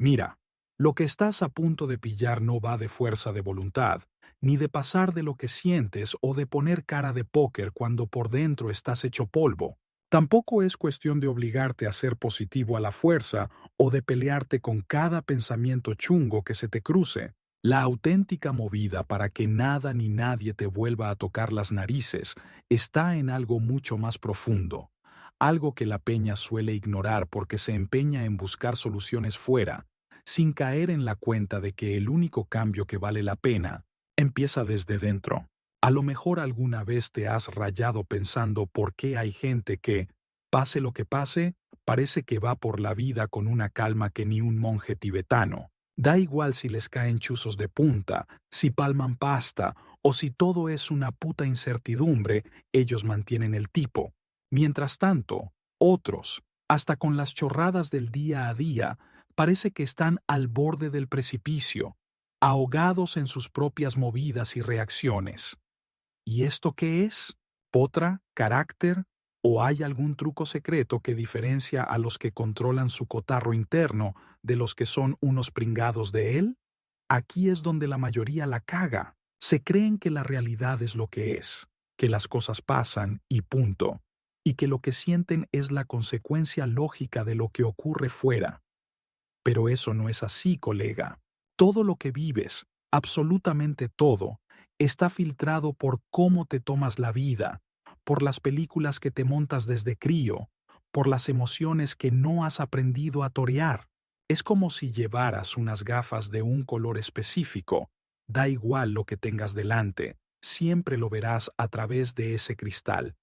Mira, lo que estás a punto de pillar no va de fuerza de voluntad, ni de pasar de lo que sientes o de poner cara de póker cuando por dentro estás hecho polvo. Tampoco es cuestión de obligarte a ser positivo a la fuerza o de pelearte con cada pensamiento chungo que se te cruce. La auténtica movida para que nada ni nadie te vuelva a tocar las narices está en algo mucho más profundo, algo que la peña suele ignorar porque se empeña en buscar soluciones fuera, sin caer en la cuenta de que el único cambio que vale la pena empieza desde dentro. A lo mejor alguna vez te has rayado pensando por qué hay gente que, pase lo que pase, parece que va por la vida con una calma que ni un monje tibetano. Da igual si les caen chuzos de punta, si palman pasta o si todo es una puta incertidumbre, ellos mantienen el tipo. Mientras tanto, otros, hasta con las chorradas del día a día, parece que están al borde del precipicio, ahogados en sus propias movidas y reacciones. ¿Y esto qué es? ¿Potra? ¿Carácter? ¿O hay algún truco secreto que diferencia a los que controlan su cotarro interno de los que son unos pringados de él? Aquí es donde la mayoría la caga. Se creen que la realidad es lo que es, que las cosas pasan y punto, y que lo que sienten es la consecuencia lógica de lo que ocurre fuera. Pero eso no es así, colega. Todo lo que vives, absolutamente todo, está filtrado por cómo te tomas la vida, por las películas que te montas desde crío, por las emociones que no has aprendido a torear. Es como si llevaras unas gafas de un color específico. Da igual lo que tengas delante, siempre lo verás a través de ese cristal.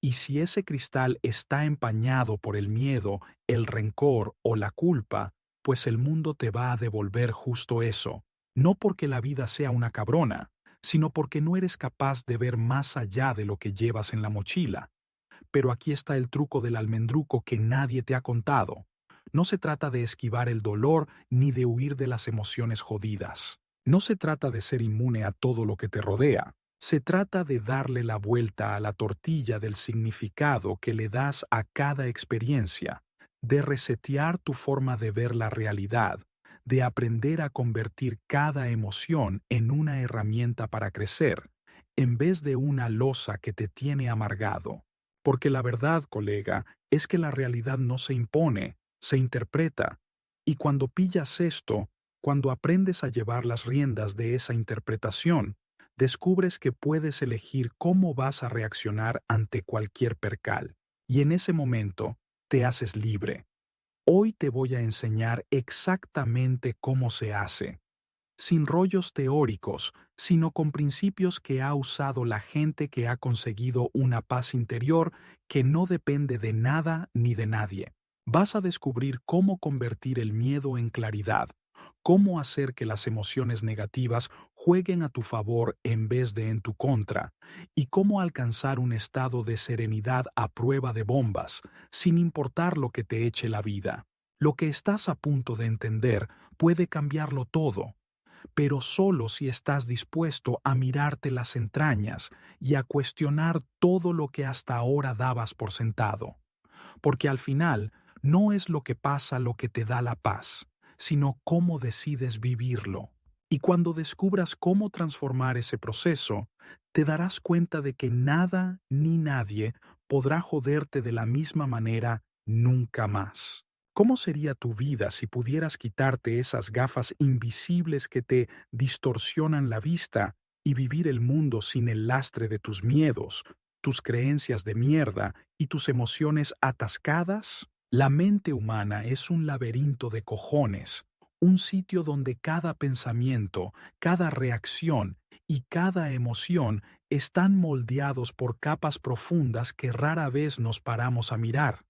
Y si ese cristal está empañado por el miedo, el rencor o la culpa, pues el mundo te va a devolver justo eso, no porque la vida sea una cabrona, sino porque no eres capaz de ver más allá de lo que llevas en la mochila. Pero aquí está el truco del almendruco que nadie te ha contado. No se trata de esquivar el dolor ni de huir de las emociones jodidas. No se trata de ser inmune a todo lo que te rodea. Se trata de darle la vuelta a la tortilla del significado que le das a cada experiencia, de resetear tu forma de ver la realidad, de aprender a convertir cada emoción en una herramienta para crecer, en vez de una losa que te tiene amargado. Porque la verdad, colega, es que la realidad no se impone, se interpreta. Y cuando pillas esto, cuando aprendes a llevar las riendas de esa interpretación, descubres que puedes elegir cómo vas a reaccionar ante cualquier percal. Y en ese momento, te haces libre. Hoy te voy a enseñar exactamente cómo se hace, sin rollos teóricos, sino con principios que ha usado la gente que ha conseguido una paz interior que no depende de nada ni de nadie. Vas a descubrir cómo convertir el miedo en claridad, cómo hacer que las emociones negativas jueguen a tu favor en vez de en tu contra, y cómo alcanzar un estado de serenidad a prueba de bombas, sin importar lo que te eche la vida. Lo que estás a punto de entender puede cambiarlo todo, pero solo si estás dispuesto a mirarte las entrañas y a cuestionar todo lo que hasta ahora dabas por sentado. Porque al final no es lo que pasa lo que te da la paz, sino cómo decides vivirlo. Y cuando descubras cómo transformar ese proceso, te darás cuenta de que nada ni nadie podrá joderte de la misma manera nunca más. ¿Cómo sería tu vida si pudieras quitarte esas gafas invisibles que te distorsionan la vista y vivir el mundo sin el lastre de tus miedos, tus creencias de mierda y tus emociones atascadas? La mente humana es un laberinto de cojones, un sitio donde cada pensamiento, cada reacción y cada emoción están moldeados por capas profundas que rara vez nos paramos a mirar.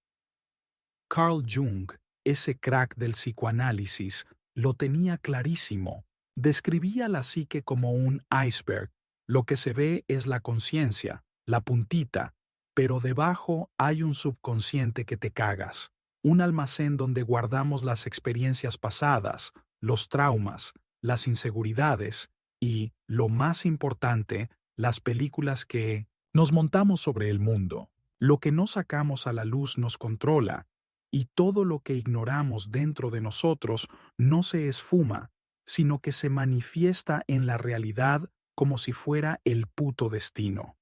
Carl Jung, ese crack del psicoanálisis, lo tenía clarísimo. Describía la psique como un iceberg. Lo que se ve es la conciencia, la puntita, pero debajo hay un subconsciente que te cagas, un almacén donde guardamos las experiencias pasadas, los traumas, las inseguridades y, lo más importante, las películas que nos montamos sobre el mundo. Lo que no sacamos a la luz nos controla, Y todo lo que ignoramos dentro de nosotros no se esfuma, sino que se manifiesta en la realidad como si fuera el puto destino.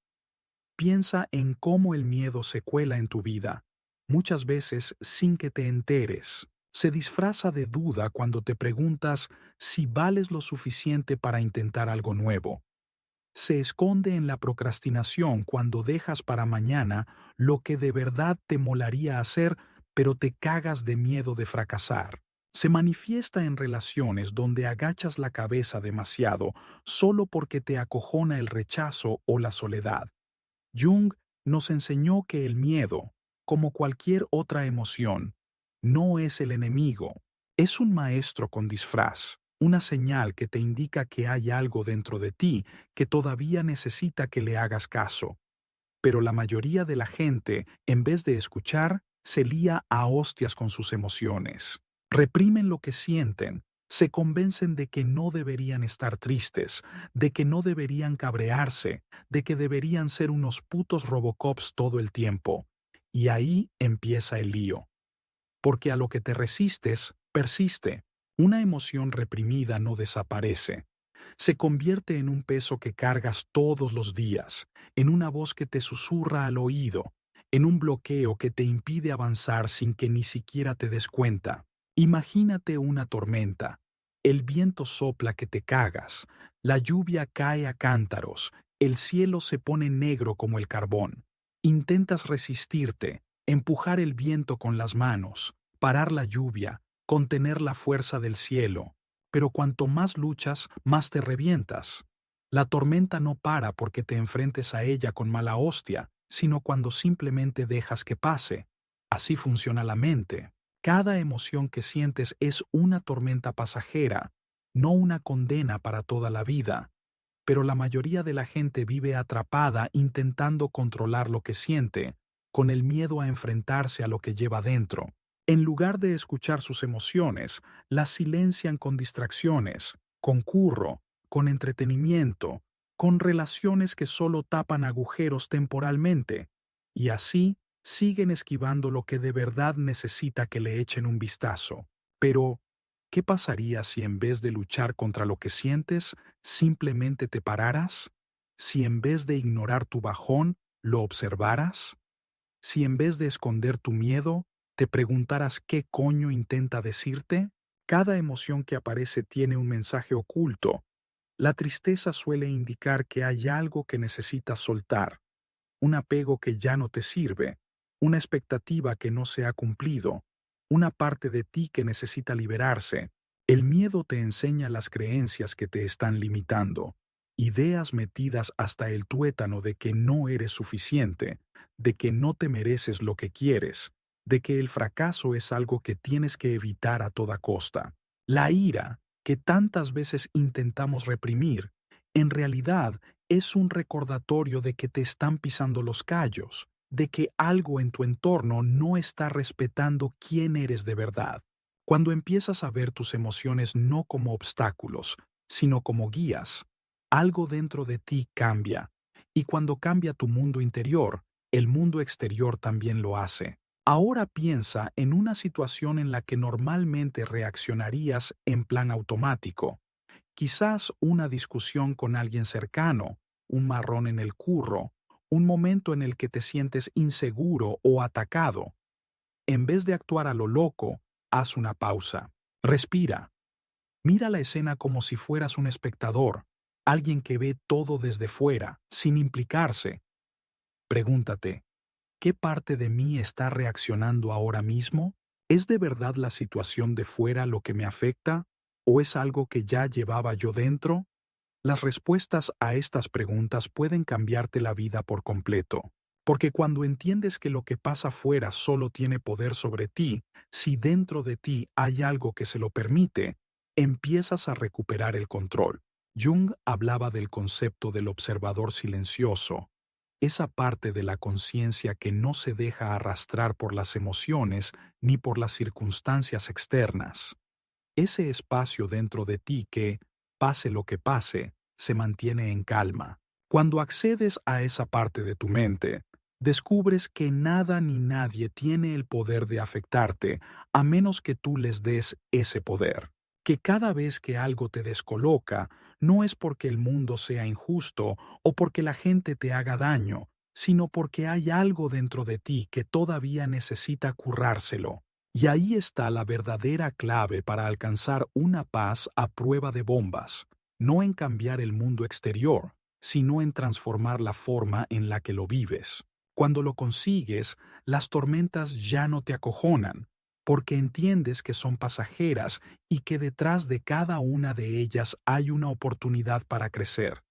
Piensa en cómo el miedo se cuela en tu vida, muchas veces sin que te enteres. Se disfraza de duda cuando te preguntas si vales lo suficiente para intentar algo nuevo. Se esconde en la procrastinación cuando dejas para mañana lo que de verdad te molaría hacer, pero te cagas de miedo de fracasar. Se manifiesta en relaciones donde agachas la cabeza demasiado solo porque te acojona el rechazo o la soledad. Jung nos enseñó que el miedo, como cualquier otra emoción, no es el enemigo, es un maestro con disfraz, una señal que te indica que hay algo dentro de ti que todavía necesita que le hagas caso. Pero la mayoría de la gente, en vez de escuchar, se lía a hostias con sus emociones. Reprimen lo que sienten, se convencen de que no deberían estar tristes, de que no deberían cabrearse, de que deberían ser unos putos Robocops todo el tiempo. Y ahí empieza el lío. Porque a lo que te resistes, persiste. Una emoción reprimida no desaparece. Se convierte en un peso que cargas todos los días, en una voz que te susurra al oído, en un bloqueo que te impide avanzar sin que ni siquiera te des cuenta. Imagínate una tormenta. El viento sopla que te cagas, la lluvia cae a cántaros, el cielo se pone negro como el carbón. Intentas resistirte, empujar el viento con las manos, parar la lluvia, contener la fuerza del cielo, pero cuanto más luchas, más te revientas. La tormenta no para porque te enfrentes a ella con mala hostia, sino cuando simplemente dejas que pase. Así funciona la mente. Cada emoción que sientes es una tormenta pasajera, no una condena para toda la vida. Pero la mayoría de la gente vive atrapada intentando controlar lo que siente, con el miedo a enfrentarse a lo que lleva dentro. En lugar de escuchar sus emociones, las silencian con distracciones, con curro, con entretenimiento, con relaciones que solo tapan agujeros temporalmente, y así siguen esquivando lo que de verdad necesita que le echen un vistazo. Pero, ¿qué pasaría si en vez de luchar contra lo que sientes, simplemente te pararas? ¿Si en vez de ignorar tu bajón, lo observaras? Si en vez de esconder tu miedo, te preguntaras qué coño intenta decirte. Cada emoción que aparece tiene un mensaje oculto. La tristeza suele indicar que hay algo que necesitas soltar, un apego que ya no te sirve, una expectativa que no se ha cumplido, una parte de ti que necesita liberarse. El miedo te enseña las creencias que te están limitando, ideas metidas hasta el tuétano de que no eres suficiente, de que no te mereces lo que quieres, de que el fracaso es algo que tienes que evitar a toda costa. La ira, que tantas veces intentamos reprimir, en realidad es un recordatorio de que te están pisando los callos, de que algo en tu entorno no está respetando quién eres de verdad. Cuando empiezas a ver tus emociones no como obstáculos, sino como guías, algo dentro de ti cambia. Y cuando cambia tu mundo interior, el mundo exterior también lo hace. Ahora piensa en una situación en la que normalmente reaccionarías en plan automático. Quizás una discusión con alguien cercano, un marrón en el curro, un momento en el que te sientes inseguro o atacado. En vez de actuar a lo loco, haz una pausa. Respira. Mira la escena como si fueras un espectador, alguien que ve todo desde fuera, sin implicarse. Pregúntate, ¿qué parte de mí está reaccionando ahora mismo? ¿Es de verdad la situación de fuera lo que me afecta? ¿O es algo que ya llevaba yo dentro? Las respuestas a estas preguntas pueden cambiarte la vida por completo, porque cuando entiendes que lo que pasa fuera solo tiene poder sobre ti, si dentro de ti hay algo que se lo permite, empiezas a recuperar el control. Jung hablaba del concepto del observador silencioso, esa parte de la conciencia que no se deja arrastrar por las emociones ni por las circunstancias externas. Ese espacio dentro de ti que, pase lo que pase, se mantiene en calma. Cuando accedes a esa parte de tu mente, Descubres que nada ni nadie tiene el poder de afectarte a menos que tú les des ese poder. Que cada vez que algo te descoloca, no es porque el mundo sea injusto o porque la gente te haga daño, sino porque hay algo dentro de ti que todavía necesita currárselo. Y ahí está la verdadera clave para alcanzar una paz a prueba de bombas, no en cambiar el mundo exterior, sino en transformar la forma en la que lo vives. Cuando lo consigues, las tormentas ya no te acojonan, porque entiendes que son pasajeras y que detrás de cada una de ellas hay una oportunidad para crecer.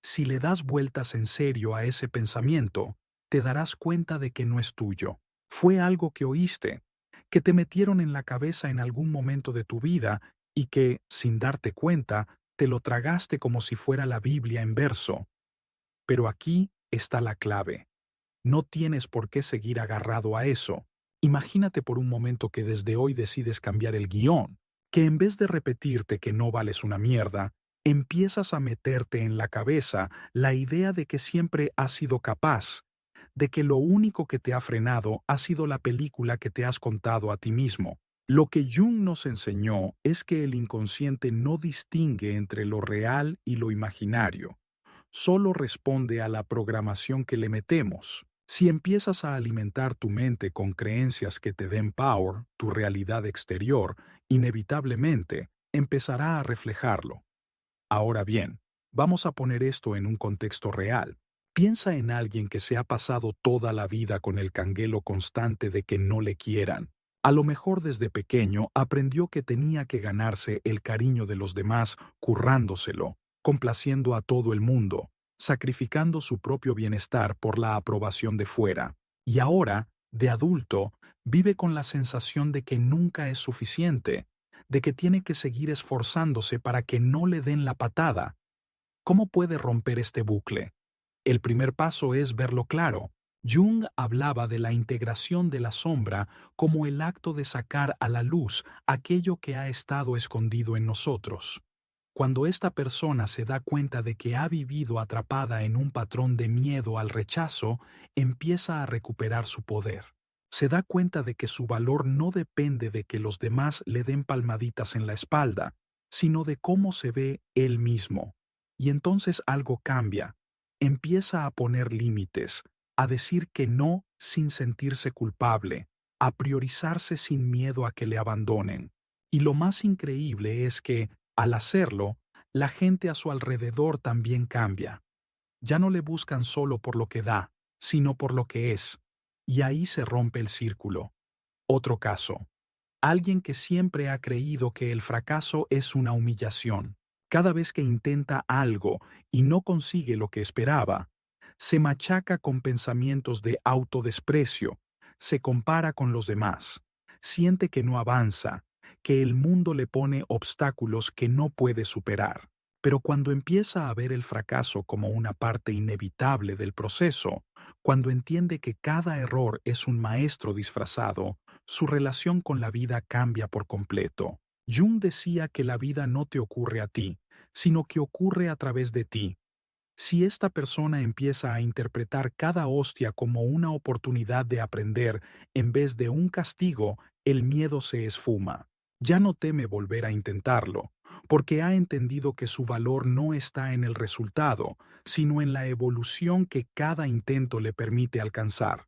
Si le das vueltas en serio a ese pensamiento, te darás cuenta de que no es tuyo. Fue algo que oíste, que te metieron en la cabeza en algún momento de tu vida y que, sin darte cuenta, te lo tragaste como si fuera la Biblia en verso. Pero aquí está la clave. No tienes por qué seguir agarrado a eso. Imagínate por un momento que desde hoy decides cambiar el guión, que en vez de repetirte que no vales una mierda, empiezas a meterte en la cabeza la idea de que siempre has sido capaz, de que lo único que te ha frenado ha sido la película que te has contado a ti mismo. Lo que Jung nos enseñó es que el inconsciente no distingue entre lo real y lo imaginario, solo responde a la programación que le metemos. Si empiezas a alimentar tu mente con creencias que te den power, tu realidad exterior, inevitablemente empezará a reflejarlo. Ahora bien, vamos a poner esto en un contexto real. Piensa en alguien que se ha pasado toda la vida con el canguelo constante de que no le quieran. A lo mejor desde pequeño aprendió que tenía que ganarse el cariño de los demás currándoselo, complaciendo a todo el mundo, sacrificando su propio bienestar por la aprobación de fuera. Y ahora, de adulto, vive con la sensación de que nunca es suficiente, de que tiene que seguir esforzándose para que no le den la patada. ¿Cómo puede romper este bucle? El primer paso es verlo claro. Jung hablaba de la integración de la sombra como el acto de sacar a la luz aquello que ha estado escondido en nosotros. Cuando esta persona se da cuenta de que ha vivido atrapada en un patrón de miedo al rechazo, empieza a recuperar su poder. Se da cuenta de que su valor no depende de que los demás le den palmaditas en la espalda, sino de cómo se ve él mismo. Y entonces algo cambia. Empieza a poner límites, a decir que no sin sentirse culpable, a priorizarse sin miedo a que le abandonen. Y lo más increíble es que, al hacerlo, la gente a su alrededor también cambia. Ya no le buscan solo por lo que da, sino por lo que es. Y ahí se rompe el círculo. Otro caso. Alguien que siempre ha creído que el fracaso es una humillación. Cada vez que intenta algo y no consigue lo que esperaba, se machaca con pensamientos de autodesprecio, se compara con los demás, siente que no avanza, que el mundo le pone obstáculos que no puede superar. Pero cuando empieza a ver el fracaso como una parte inevitable del proceso, cuando entiende que cada error es un maestro disfrazado, su relación con la vida cambia por completo. Jung decía que la vida no te ocurre a ti, sino que ocurre a través de ti. Si esta persona empieza a interpretar cada hostia como una oportunidad de aprender en vez de un castigo, el miedo se esfuma. Ya no teme volver a intentarlo, porque ha entendido que su valor no está en el resultado, sino en la evolución que cada intento le permite alcanzar.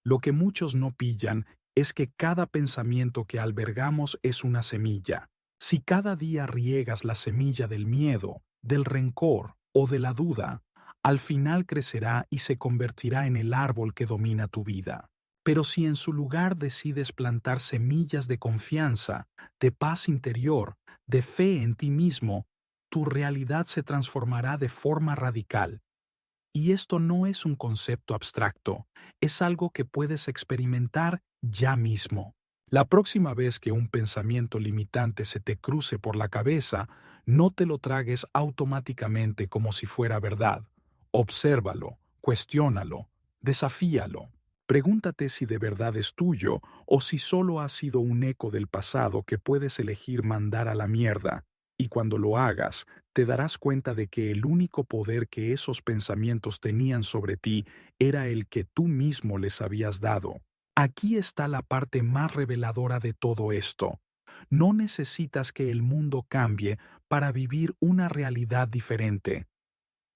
Lo que muchos no pillan es que cada pensamiento que albergamos es una semilla. Si cada día riegas la semilla del miedo, del rencor o de la duda, al final crecerá y se convertirá en el árbol que domina tu vida. Pero si en su lugar decides plantar semillas de confianza, de paz interior, de fe en ti mismo, tu realidad se transformará de forma radical. Y esto no es un concepto abstracto, es algo que puedes experimentar ya mismo. La próxima vez que un pensamiento limitante se te cruce por la cabeza, no te lo tragues automáticamente como si fuera verdad. Obsérvalo, cuestiónalo, desafíalo. Pregúntate si de verdad es tuyo o si solo ha sido un eco del pasado que puedes elegir mandar a la mierda. Y cuando lo hagas, te darás cuenta de que el único poder que esos pensamientos tenían sobre ti era el que tú mismo les habías dado. Aquí está la parte más reveladora de todo esto. No necesitas que el mundo cambie para vivir una realidad diferente.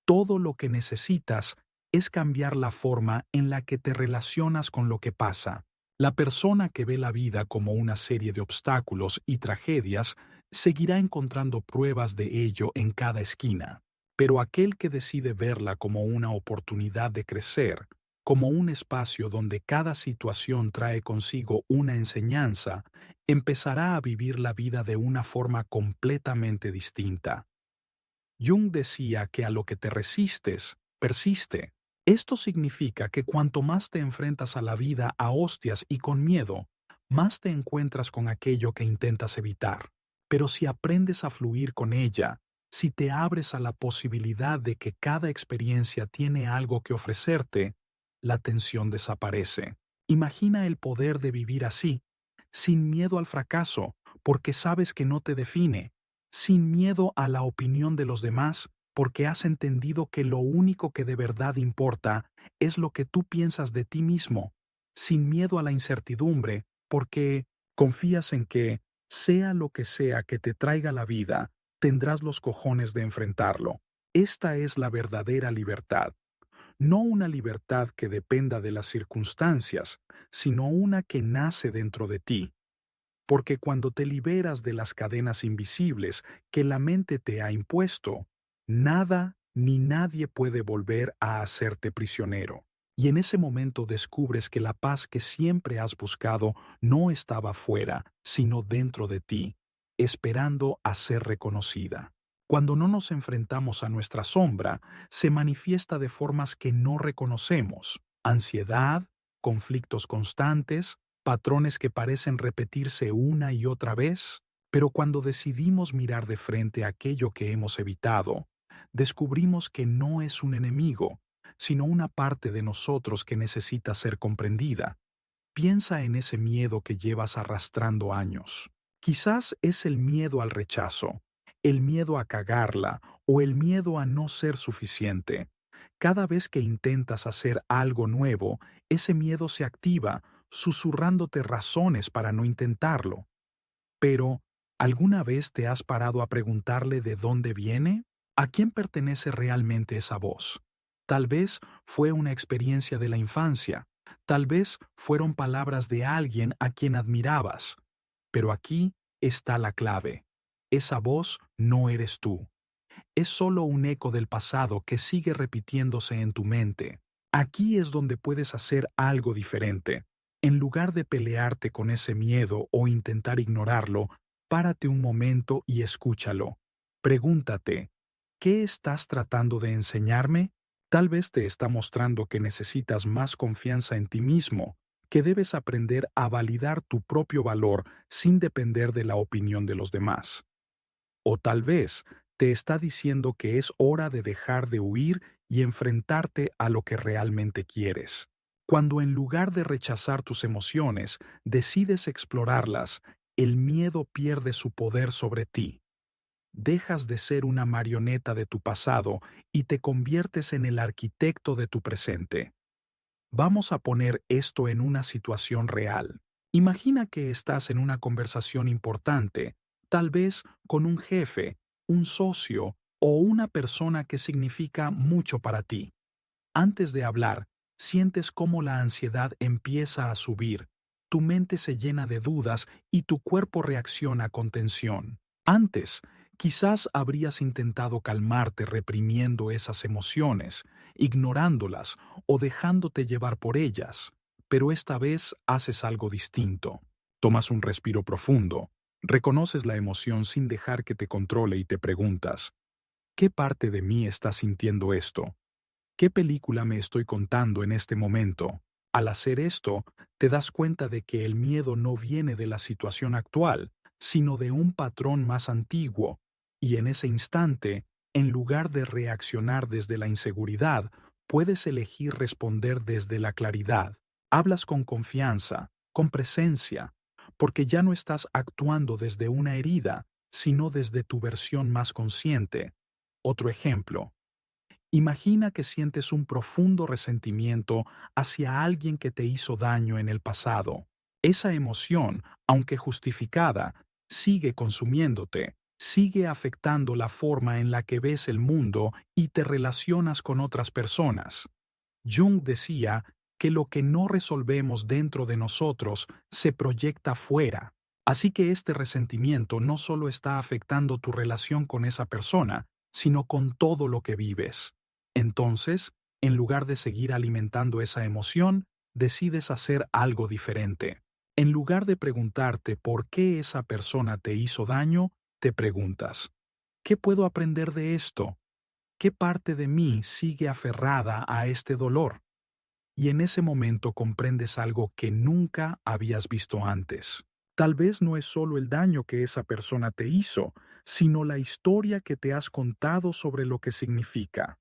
Todo lo que necesitas es cambiar la forma en la que te relacionas con lo que pasa. La persona que ve la vida como una serie de obstáculos y tragedias seguirá encontrando pruebas de ello en cada esquina, pero aquel que decide verla como una oportunidad de crecer, como un espacio donde cada situación trae consigo una enseñanza, empezará a vivir la vida de una forma completamente distinta. Jung decía que a lo que te resistes, persiste. Esto significa que cuanto más te enfrentas a la vida a hostias y con miedo, más te encuentras con aquello que intentas evitar. Pero si aprendes a fluir con ella, si te abres a la posibilidad de que cada experiencia tiene algo que ofrecerte, la tensión desaparece. Imagina el poder de vivir así, sin miedo al fracaso, porque sabes que no te define, sin miedo a la opinión de los demás, porque has entendido que lo único que de verdad importa es lo que tú piensas de ti mismo, sin miedo a la incertidumbre, porque confías en que, sea lo que sea que te traiga la vida, tendrás los cojones de enfrentarlo. Esta es la verdadera libertad. No una libertad que dependa de las circunstancias, sino una que nace dentro de ti, porque cuando te liberas de las cadenas invisibles que la mente te ha impuesto, nada ni nadie puede volver a hacerte prisionero. Y en ese momento descubres que la paz que siempre has buscado no estaba fuera, sino dentro de ti, esperando a ser reconocida. Cuando no nos enfrentamos a nuestra sombra, se manifiesta de formas que no reconocemos: ansiedad, conflictos constantes, patrones que parecen repetirse una y otra vez, pero cuando decidimos mirar de frente aquello que hemos evitado, descubrimos que no es un enemigo, sino una parte de nosotros que necesita ser comprendida. Piensa en ese miedo que llevas arrastrando años. Quizás es el miedo al rechazo, el miedo a cagarla o el miedo a no ser suficiente. Cada vez que intentas hacer algo nuevo, ese miedo se activa, susurrándote razones para no intentarlo. Pero, ¿alguna vez te has parado a preguntarle de dónde viene? ¿A quién pertenece realmente esa voz? Tal vez fue una experiencia de la infancia, tal vez fueron palabras de alguien a quien admirabas. Pero aquí está la clave. Esa voz no eres tú. Es solo un eco del pasado que sigue repitiéndose en tu mente. Aquí es donde puedes hacer algo diferente. En lugar de pelearte con ese miedo o intentar ignorarlo, párate un momento y escúchalo. Pregúntate, ¿qué estás tratando de enseñarme? Tal vez te está mostrando que necesitas más confianza en ti mismo, que debes aprender a validar tu propio valor sin depender de la opinión de los demás. O tal vez te está diciendo que es hora de dejar de huir y enfrentarte a lo que realmente quieres. Cuando en lugar de rechazar tus emociones, decides explorarlas, el miedo pierde su poder sobre ti. Dejas de ser una marioneta de tu pasado y te conviertes en el arquitecto de tu presente. Vamos a poner esto en una situación real. Imagina que estás en una conversación importante, tal vez con un jefe, un socio o una persona que significa mucho para ti. Antes de hablar, sientes cómo la ansiedad empieza a subir, tu mente se llena de dudas y tu cuerpo reacciona con tensión. Antes, quizás habrías intentado calmarte reprimiendo esas emociones, ignorándolas o dejándote llevar por ellas, pero esta vez haces algo distinto. Tomas un respiro profundo, reconoces la emoción sin dejar que te controle y te preguntas, ¿qué parte de mí está sintiendo esto? ¿Qué película me estoy contando en este momento? Al hacer esto, te das cuenta de que el miedo no viene de la situación actual, sino de un patrón más antiguo, y en ese instante, en lugar de reaccionar desde la inseguridad, puedes elegir responder desde la claridad. Hablas con confianza, con presencia, porque ya no estás actuando desde una herida, sino desde tu versión más consciente. Otro ejemplo. Imagina que sientes un profundo resentimiento hacia alguien que te hizo daño en el pasado. Esa emoción, aunque justificada, sigue consumiéndote, sigue afectando la forma en la que ves el mundo y te relacionas con otras personas. Jung decía que lo que no resolvemos dentro de nosotros se proyecta fuera. Así que este resentimiento no solo está afectando tu relación con esa persona, sino con todo lo que vives. Entonces, en lugar de seguir alimentando esa emoción, decides hacer algo diferente. En lugar de preguntarte por qué esa persona te hizo daño, te preguntas, ¿qué puedo aprender de esto? ¿Qué parte de mí sigue aferrada a este dolor? Y en ese momento comprendes algo que nunca habías visto antes. Tal vez no es solo el daño que esa persona te hizo, sino la historia que te has contado sobre lo que significa.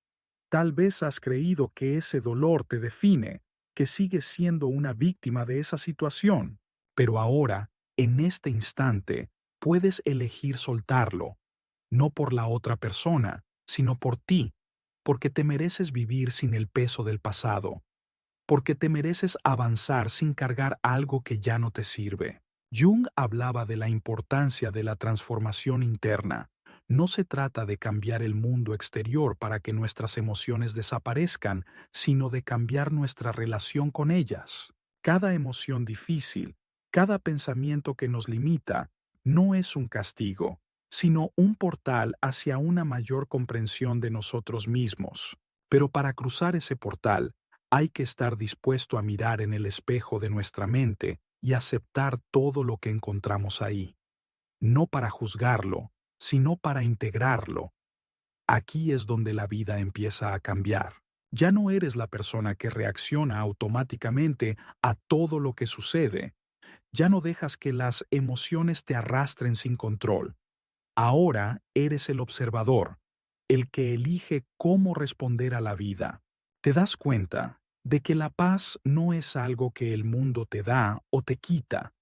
Tal vez has creído que ese dolor te define, que sigues siendo una víctima de esa situación, pero ahora, en este instante, puedes elegir soltarlo, no por la otra persona, sino por ti, porque te mereces vivir sin el peso del pasado, porque te mereces avanzar sin cargar algo que ya no te sirve. Jung hablaba de la importancia de la transformación interna. No se trata de cambiar el mundo exterior para que nuestras emociones desaparezcan, sino de cambiar nuestra relación con ellas. Cada emoción difícil, cada pensamiento que nos limita, no es un castigo, sino un portal hacia una mayor comprensión de nosotros mismos. Pero para cruzar ese portal, hay que estar dispuesto a mirar en el espejo de nuestra mente y aceptar todo lo que encontramos ahí, no para juzgarlo, sino para integrarlo. Aquí es donde la vida empieza a cambiar. Ya no eres la persona que reacciona automáticamente a todo lo que sucede. Ya no dejas que las emociones te arrastren sin control. Ahora eres el observador, el que elige cómo responder a la vida. Te das cuenta de que la paz no es algo que el mundo te da o te quita,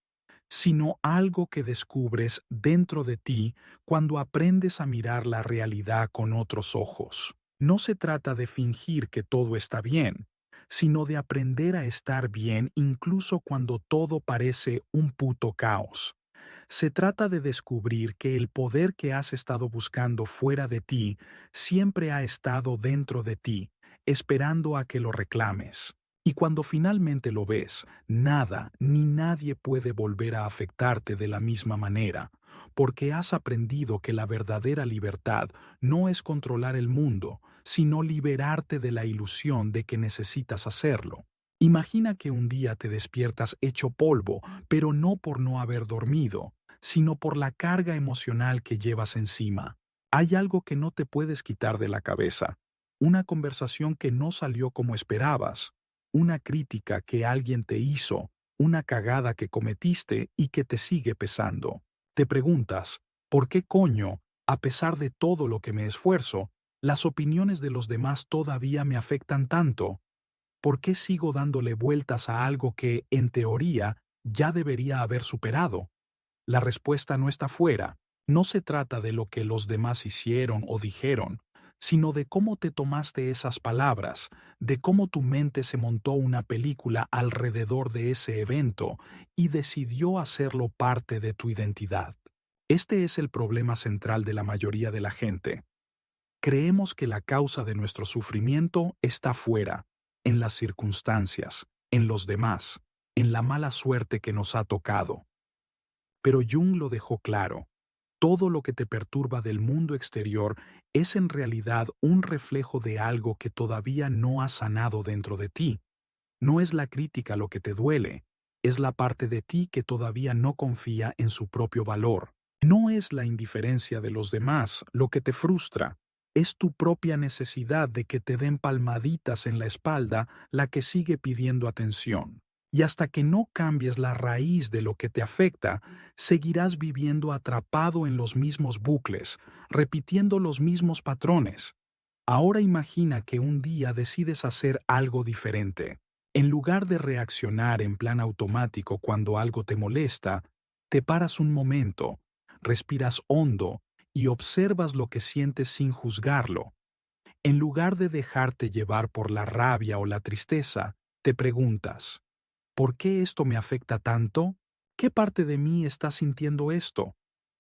sino algo que descubres dentro de ti cuando aprendes a mirar la realidad con otros ojos. No se trata de fingir que todo está bien, sino de aprender a estar bien incluso cuando todo parece un puto caos. Se trata de descubrir que el poder que has estado buscando fuera de ti siempre ha estado dentro de ti, esperando a que lo reclames. Y cuando finalmente lo ves, nada ni nadie puede volver a afectarte de la misma manera, porque has aprendido que la verdadera libertad no es controlar el mundo, sino liberarte de la ilusión de que necesitas hacerlo. Imagina que un día te despiertas hecho polvo, pero no por no haber dormido, sino por la carga emocional que llevas encima. Hay algo que no te puedes quitar de la cabeza, una conversación que no salió como esperabas, una crítica que alguien te hizo, una cagada que cometiste y que te sigue pesando. Te preguntas, ¿por qué coño, a pesar de todo lo que me esfuerzo, las opiniones de los demás todavía me afectan tanto? ¿Por qué sigo dándole vueltas a algo que, en teoría, ya debería haber superado? La respuesta no está fuera. No se trata de lo que los demás hicieron o dijeron, sino de cómo te tomaste esas palabras, de cómo tu mente se montó una película alrededor de ese evento y decidió hacerlo parte de tu identidad. Este es el problema central de la mayoría de la gente. Creemos que la causa de nuestro sufrimiento está fuera, en las circunstancias, en los demás, en la mala suerte que nos ha tocado. Pero Jung lo dejó claro. Todo lo que te perturba del mundo exterior es en realidad un reflejo de algo que todavía no has sanado dentro de ti. No es la crítica lo que te duele, es la parte de ti que todavía no confía en su propio valor. No es la indiferencia de los demás lo que te frustra, es tu propia necesidad de que te den palmaditas en la espalda la que sigue pidiendo atención. Y hasta que no cambies la raíz de lo que te afecta, seguirás viviendo atrapado en los mismos bucles, repitiendo los mismos patrones. Ahora imagina que un día decides hacer algo diferente. En lugar de reaccionar en plan automático cuando algo te molesta, te paras un momento, respiras hondo y observas lo que sientes sin juzgarlo. En lugar de dejarte llevar por la rabia o la tristeza, te preguntas, ¿por qué esto me afecta tanto? ¿Qué parte de mí está sintiendo esto?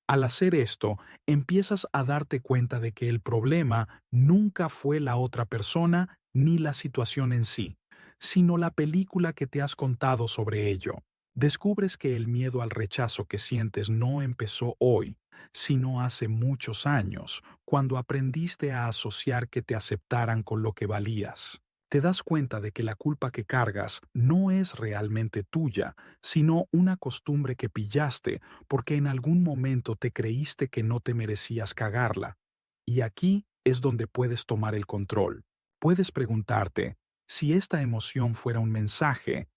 Al hacer esto, empiezas a darte cuenta de que el problema nunca fue la otra persona ni la situación en sí, sino la película que te has contado sobre ello. Descubres que el miedo al rechazo que sientes no empezó hoy, sino hace muchos años, cuando aprendiste a asociar que te aceptaran con lo que valías. Te das cuenta de que la culpa que cargas no es realmente tuya, sino una costumbre que pillaste porque en algún momento te creíste que no te merecías cagarla. Y aquí es donde puedes tomar el control. Puedes preguntarte, si esta emoción fuera un mensaje,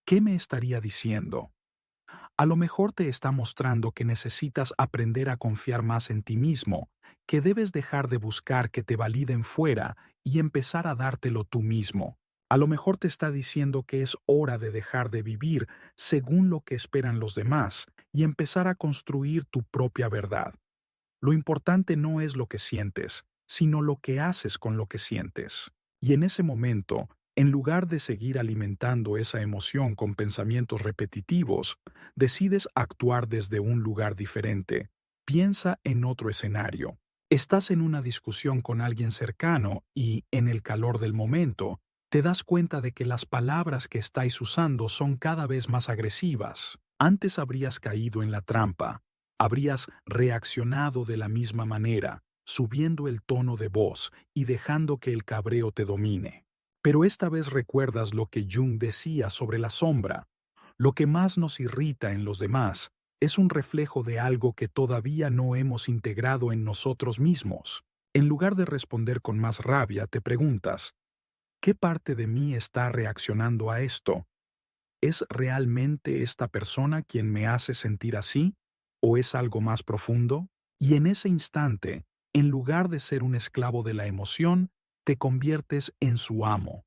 ¿qué me estaría diciendo? A lo mejor te está mostrando que necesitas aprender a confiar más en ti mismo, que debes dejar de buscar que te validen fuera y empezar a dártelo tú mismo. A lo mejor te está diciendo que es hora de dejar de vivir según lo que esperan los demás y empezar a construir tu propia verdad. Lo importante no es lo que sientes, sino lo que haces con lo que sientes. Y en ese momento, en lugar de seguir alimentando esa emoción con pensamientos repetitivos, decides actuar desde un lugar diferente. Piensa en otro escenario. Estás en una discusión con alguien cercano y, en el calor del momento, te das cuenta de que las palabras que estáis usando son cada vez más agresivas. Antes habrías caído en la trampa. Habrías reaccionado de la misma manera, subiendo el tono de voz y dejando que el cabreo te domine. Pero esta vez recuerdas lo que Jung decía sobre la sombra. Lo que más nos irrita en los demás es un reflejo de algo que todavía no hemos integrado en nosotros mismos. En lugar de responder con más rabia, te preguntas, ¿qué parte de mí está reaccionando a esto? ¿Es realmente esta persona quien me hace sentir así? ¿O es algo más profundo? Y en ese instante, en lugar de ser un esclavo de la emoción, te conviertes en su amo.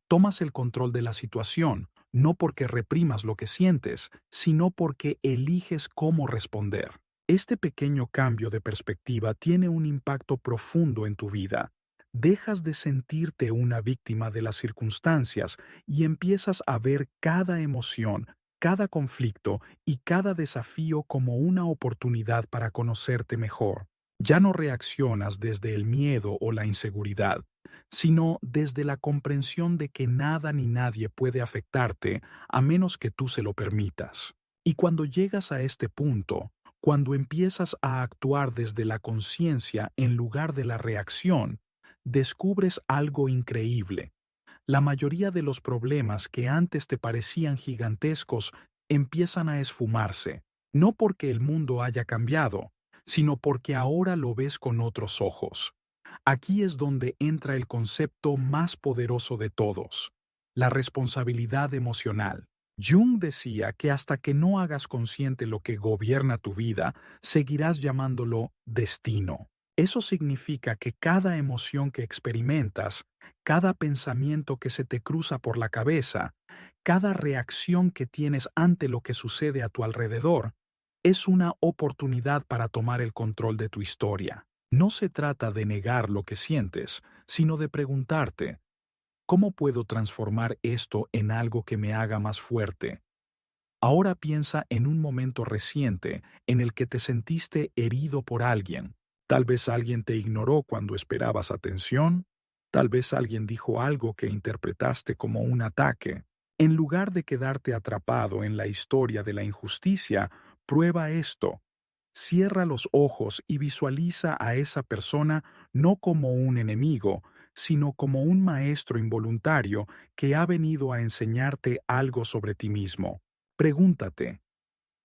Tomas el control de la situación, no porque reprimas lo que sientes, sino porque eliges cómo responder. Este pequeño cambio de perspectiva tiene un impacto profundo en tu vida. Dejas de sentirte una víctima de las circunstancias y empiezas a ver cada emoción, cada conflicto y cada desafío como una oportunidad para conocerte mejor. Ya no reaccionas desde el miedo o la inseguridad, sino desde la comprensión de que nada ni nadie puede afectarte a menos que tú se lo permitas. Y cuando llegas a este punto, cuando empiezas a actuar desde la conciencia en lugar de la reacción, descubres algo increíble. La mayoría de los problemas que antes te parecían gigantescos empiezan a esfumarse, no porque el mundo haya cambiado, sino porque ahora lo ves con otros ojos. Aquí es donde entra el concepto más poderoso de todos, la responsabilidad emocional. Jung decía que hasta que no hagas consciente lo que gobierna tu vida, seguirás llamándolo destino. Eso significa que cada emoción que experimentas, cada pensamiento que se te cruza por la cabeza, cada reacción que tienes ante lo que sucede a tu alrededor, es una oportunidad para tomar el control de tu historia. No se trata de negar lo que sientes, sino de preguntarte, ¿cómo puedo transformar esto en algo que me haga más fuerte? Ahora piensa en un momento reciente en el que te sentiste herido por alguien. Tal vez alguien te ignoró cuando esperabas atención, tal vez alguien dijo algo que interpretaste como un ataque. En lugar de quedarte atrapado en la historia de la injusticia, prueba esto. Cierra los ojos y visualiza a esa persona no como un enemigo, sino como un maestro involuntario que ha venido a enseñarte algo sobre ti mismo. Pregúntate,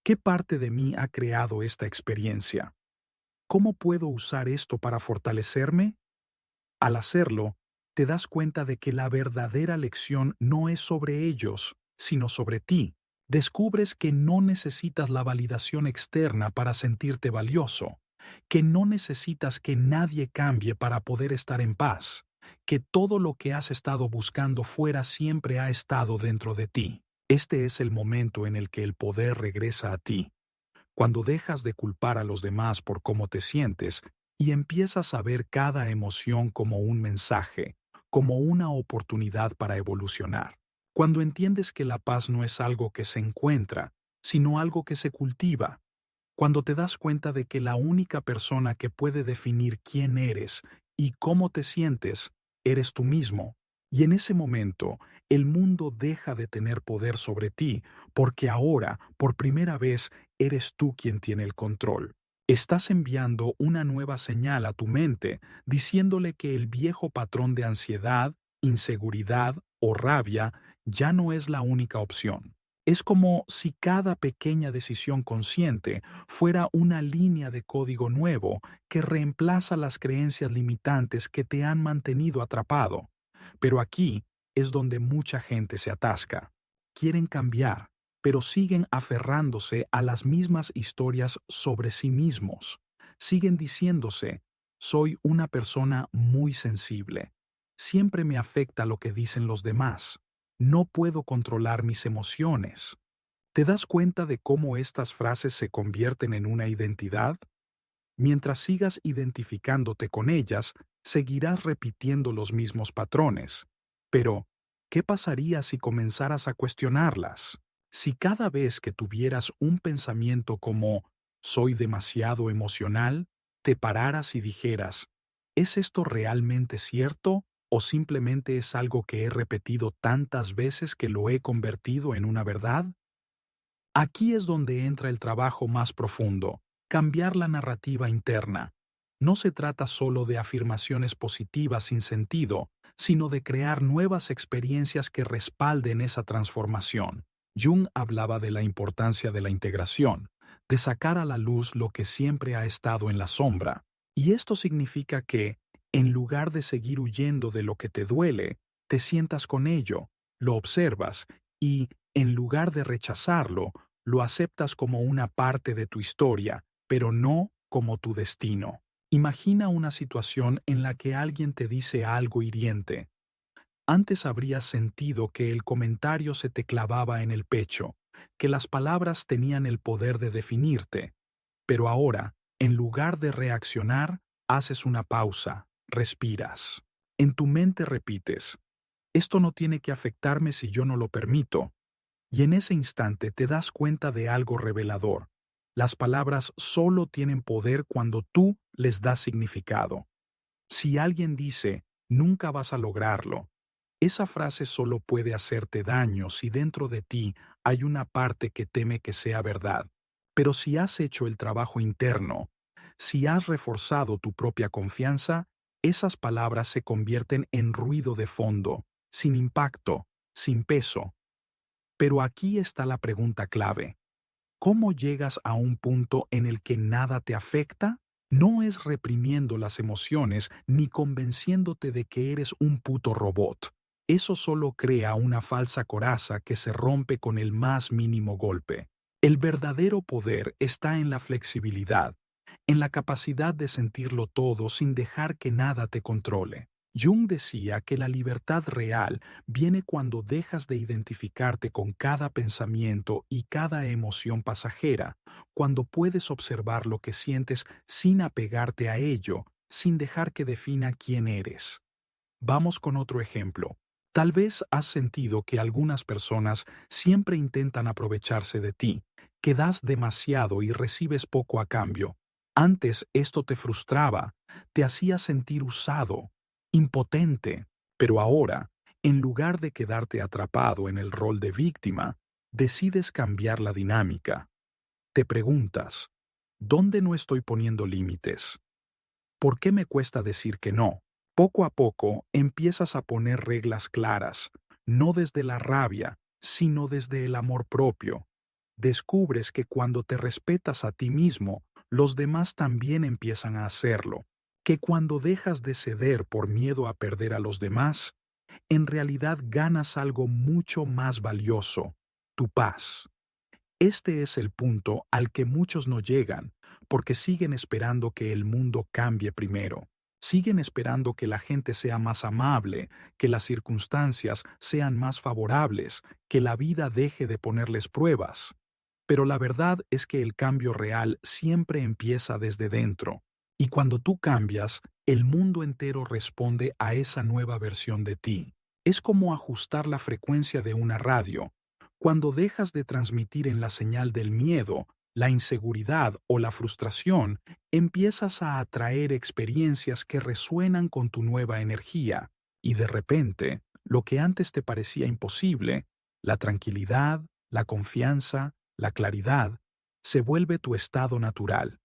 ¿qué parte de mí ha creado esta experiencia? ¿Cómo puedo usar esto para fortalecerme? Al hacerlo, te das cuenta de que la verdadera lección no es sobre ellos, sino sobre ti. Descubres que no necesitas la validación externa para sentirte valioso, que no necesitas que nadie cambie para poder estar en paz, que todo lo que has estado buscando fuera siempre ha estado dentro de ti. Este es el momento en el que el poder regresa a ti. cuando dejas de culpar a los demás por cómo te sientes y empiezas a ver cada emoción como un mensaje, como una oportunidad para evolucionar. Cuando entiendes que la paz no es algo que se encuentra, sino algo que se cultiva. Cuando te das cuenta de que la única persona que puede definir quién eres y cómo te sientes, eres tú mismo. Y en ese momento, el mundo deja de tener poder sobre ti, porque ahora, por primera vez, eres tú quien tiene el control. Estás enviando una nueva señal a tu mente, diciéndole que el viejo patrón de ansiedad, inseguridad o rabia ya no es la única opción. Es como si cada pequeña decisión consciente fuera una línea de código nuevo que reemplaza las creencias limitantes que te han mantenido atrapado. Pero aquí es donde mucha gente se atasca. Quieren cambiar, pero siguen aferrándose a las mismas historias sobre sí mismos. Siguen diciéndose, soy una persona muy sensible. Siempre me afecta lo que dicen los demás. No puedo controlar mis emociones. ¿Te das cuenta de cómo estas frases se convierten en una identidad? Mientras sigas identificándote con ellas, seguirás repitiendo los mismos patrones. Pero, ¿qué pasaría si comenzaras a cuestionarlas? Si cada vez que tuvieras un pensamiento como «soy demasiado emocional», te pararas y dijeras «¿es esto realmente cierto o simplemente es algo que he repetido tantas veces que lo he convertido en una verdad?». Aquí es donde entra el trabajo más profundo, cambiar la narrativa interna. No se trata solo de afirmaciones positivas sin sentido, sino de crear nuevas experiencias que respalden esa transformación. Jung hablaba de la importancia de la integración, de sacar a la luz lo que siempre ha estado en la sombra. Y esto significa que, en lugar de seguir huyendo de lo que te duele, te sientas con ello, lo observas y, en lugar de rechazarlo, lo aceptas como una parte de tu historia, pero no como tu destino. Imagina una situación en la que alguien te dice algo hiriente. Antes habrías sentido que el comentario se te clavaba en el pecho, que las palabras tenían el poder de definirte. Pero ahora, en lugar de reaccionar, haces una pausa, respiras. En tu mente repites, esto no tiene que afectarme si yo no lo permito. Y en ese instante te das cuenta de algo revelador. Las palabras solo tienen poder cuando tú les das significado. Si alguien dice, nunca vas a lograrlo, esa frase solo puede hacerte daño si dentro de ti hay una parte que teme que sea verdad. Pero si has hecho el trabajo interno, si has reforzado tu propia confianza, esas palabras se convierten en ruido de fondo, sin impacto, sin peso. Pero aquí está la pregunta clave. ¿Cómo llegas a un punto en el que nada te afecta? No es reprimiendo las emociones ni convenciéndote de que eres un puto robot. Eso solo crea una falsa coraza que se rompe con el más mínimo golpe. El verdadero poder está en la flexibilidad, en la capacidad de sentirlo todo sin dejar que nada te controle. Jung decía que la libertad real viene cuando dejas de identificarte con cada pensamiento y cada emoción pasajera, cuando puedes observar lo que sientes sin apegarte a ello, sin dejar que defina quién eres. Vamos con otro ejemplo. Tal vez has sentido que algunas personas siempre intentan aprovecharse de ti, que das demasiado y recibes poco a cambio. Antes esto te frustraba, te hacía sentir usado, impotente, pero ahora, en lugar de quedarte atrapado en el rol de víctima, decides cambiar la dinámica. Te preguntas, ¿dónde no estoy poniendo límites? ¿Por qué me cuesta decir que no? Poco a poco empiezas a poner reglas claras, no desde la rabia, sino desde el amor propio. Descubres que cuando te respetas a ti mismo, los demás también empiezan a hacerlo, que cuando dejas de ceder por miedo a perder a los demás, en realidad ganas algo mucho más valioso, tu paz. Este es el punto al que muchos no llegan, porque siguen esperando que el mundo cambie primero. Siguen esperando que la gente sea más amable, que las circunstancias sean más favorables, que la vida deje de ponerles pruebas. Pero la verdad es que el cambio real siempre empieza desde dentro. Y cuando tú cambias, el mundo entero responde a esa nueva versión de ti. Es como ajustar la frecuencia de una radio. Cuando dejas de transmitir en la señal del miedo, la inseguridad o la frustración, empiezas a atraer experiencias que resuenan con tu nueva energía. Y de repente, lo que antes te parecía imposible, la tranquilidad, la confianza, la claridad, se vuelve tu estado natural.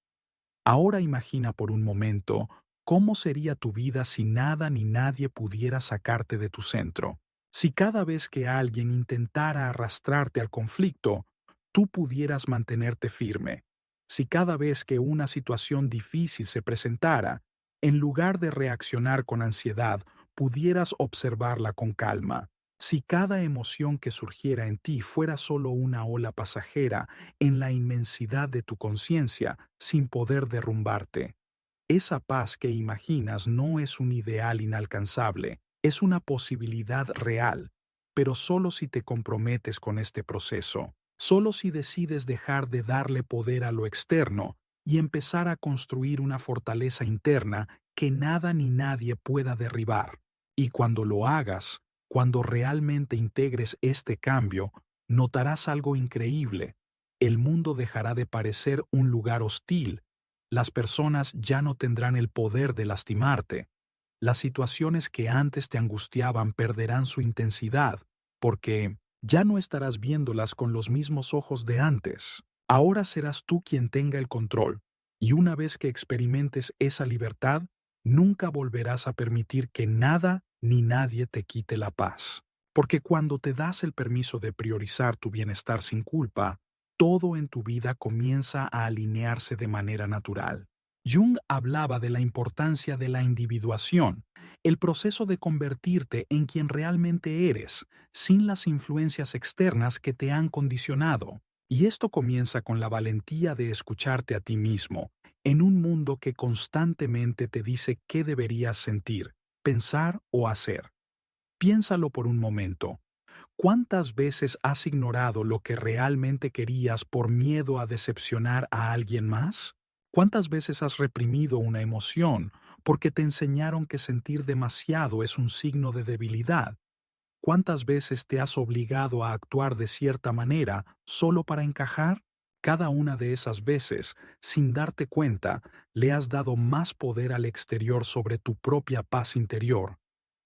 Ahora imagina por un momento cómo sería tu vida si nada ni nadie pudiera sacarte de tu centro. Si cada vez que alguien intentara arrastrarte al conflicto, tú pudieras mantenerte firme. Si cada vez que una situación difícil se presentara, en lugar de reaccionar con ansiedad, pudieras observarla con calma. Si cada emoción que surgiera en ti fuera solo una ola pasajera en la inmensidad de tu conciencia, sin poder derrumbarte. Esa paz que imaginas no es un ideal inalcanzable, es una posibilidad real, pero solo si te comprometes con este proceso, solo si decides dejar de darle poder a lo externo y empezar a construir una fortaleza interna que nada ni nadie pueda derribar. Y cuando lo hagas, cuando realmente integres este cambio, notarás algo increíble. El mundo dejará de parecer un lugar hostil. Las personas ya no tendrán el poder de lastimarte. Las situaciones que antes te angustiaban perderán su intensidad, porque ya no estarás viéndolas con los mismos ojos de antes. Ahora serás tú quien tenga el control, y una vez que experimentes esa libertad, nunca volverás a permitir que nada ni nadie te quite la paz. Porque cuando te das el permiso de priorizar tu bienestar sin culpa, todo en tu vida comienza a alinearse de manera natural. Jung hablaba de la importancia de la individuación, el proceso de convertirte en quien realmente eres, sin las influencias externas que te han condicionado. Y esto comienza con la valentía de escucharte a ti mismo, en un mundo que constantemente te dice qué deberías sentir, pensar o hacer. Piénsalo por un momento. ¿Cuántas veces has ignorado lo que realmente querías por miedo a decepcionar a alguien más? ¿Cuántas veces has reprimido una emoción porque te enseñaron que sentir demasiado es un signo de debilidad? ¿Cuántas veces te has obligado a actuar de cierta manera solo para encajar? Cada una de esas veces, sin darte cuenta, le has dado más poder al exterior sobre tu propia paz interior.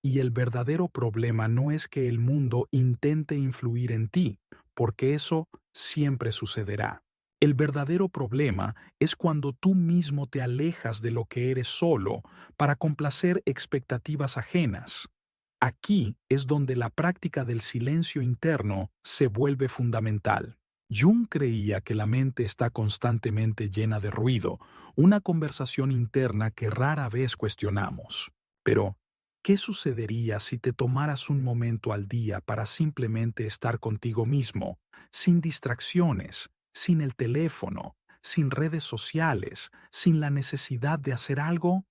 Y el verdadero problema no es que el mundo intente influir en ti, porque eso siempre sucederá. El verdadero problema es cuando tú mismo te alejas de lo que eres solo para complacer expectativas ajenas. Aquí es donde la práctica del silencio interno se vuelve fundamental. Jung creía que la mente está constantemente llena de ruido, una conversación interna que rara vez cuestionamos. Pero, ¿qué sucedería si te tomaras un momento al día para simplemente estar contigo mismo, sin distracciones, sin el teléfono, sin redes sociales, sin la necesidad de hacer algo?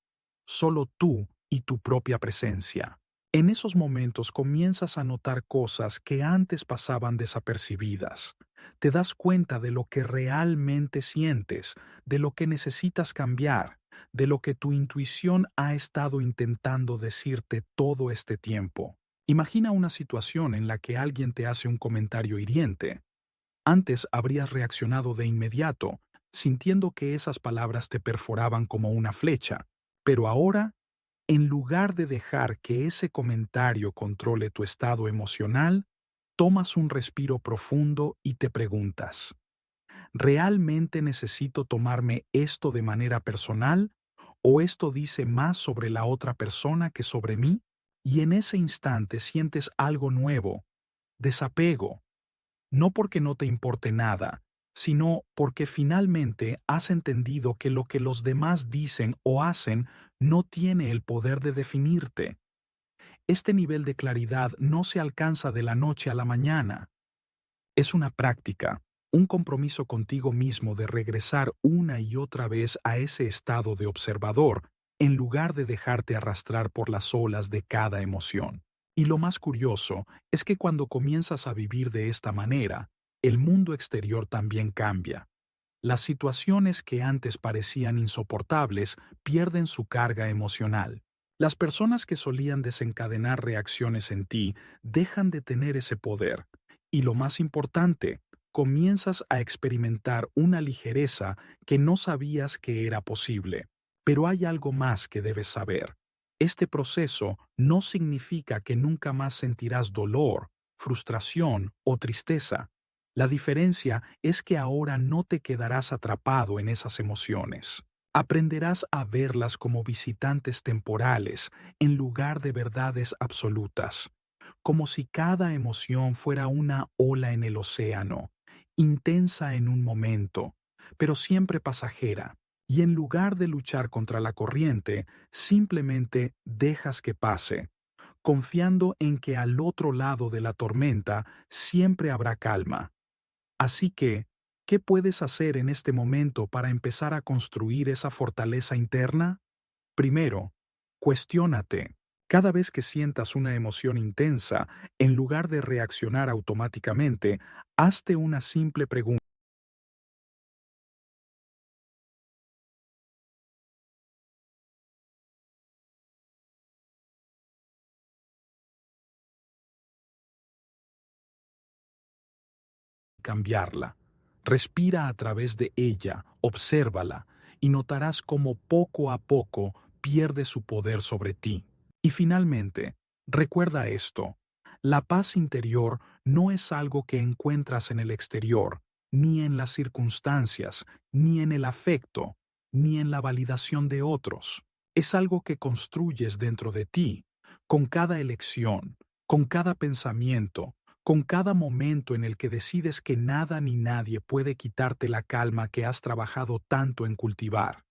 Solo tú y tu propia presencia. En esos momentos comienzas a notar cosas que antes pasaban desapercibidas. Te das cuenta de lo que realmente sientes, de lo que necesitas cambiar, de lo que tu intuición ha estado intentando decirte todo este tiempo. Imagina una situación en la que alguien te hace un comentario hiriente. Antes habrías reaccionado de inmediato, sintiendo que esas palabras te perforaban como una flecha, pero ahora, en lugar de dejar que ese comentario controle tu estado emocional, tomas un respiro profundo y te preguntas, ¿realmente necesito tomarme esto de manera personal o esto dice más sobre la otra persona que sobre mí? Y en ese instante sientes algo nuevo, desapego, no porque no te importe nada, sino porque finalmente has entendido que lo que los demás dicen o hacen no tiene el poder de definirte. Este nivel de claridad no se alcanza de la noche a la mañana. Es una práctica, un compromiso contigo mismo de regresar una y otra vez a ese estado de observador, en lugar de dejarte arrastrar por las olas de cada emoción. Y lo más curioso es que cuando comienzas a vivir de esta manera, el mundo exterior también cambia. Las situaciones que antes parecían insoportables pierden su carga emocional. Las personas que solían desencadenar reacciones en ti dejan de tener ese poder. Y lo más importante, comienzas a experimentar una ligereza que no sabías que era posible. Pero hay algo más que debes saber. Este proceso no significa que nunca más sentirás dolor, frustración o tristeza. La diferencia es que ahora no te quedarás atrapado en esas emociones. Aprenderás a verlas como visitantes temporales en lugar de verdades absolutas, como si cada emoción fuera una ola en el océano, intensa en un momento, pero siempre pasajera. Y en lugar de luchar contra la corriente, simplemente dejas que pase, confiando en que al otro lado de la tormenta siempre habrá calma. Así que, ¿qué puedes hacer en este momento para empezar a construir esa fortaleza interna? Primero, cuestiónate. Cada vez que sientas una emoción intensa, en lugar de reaccionar automáticamente, hazte una simple pregunta. Cambiarla. Respira a través de ella, obsérvala, y notarás cómo poco a poco pierde su poder sobre ti. Y finalmente, recuerda esto, la paz interior no es algo que encuentras en el exterior, ni en las circunstancias, ni en el afecto, ni en la validación de otros. Es algo que construyes dentro de ti, con cada elección, con cada pensamiento, con cada momento en el que decides que nada ni nadie puede quitarte la calma que has trabajado tanto en cultivar.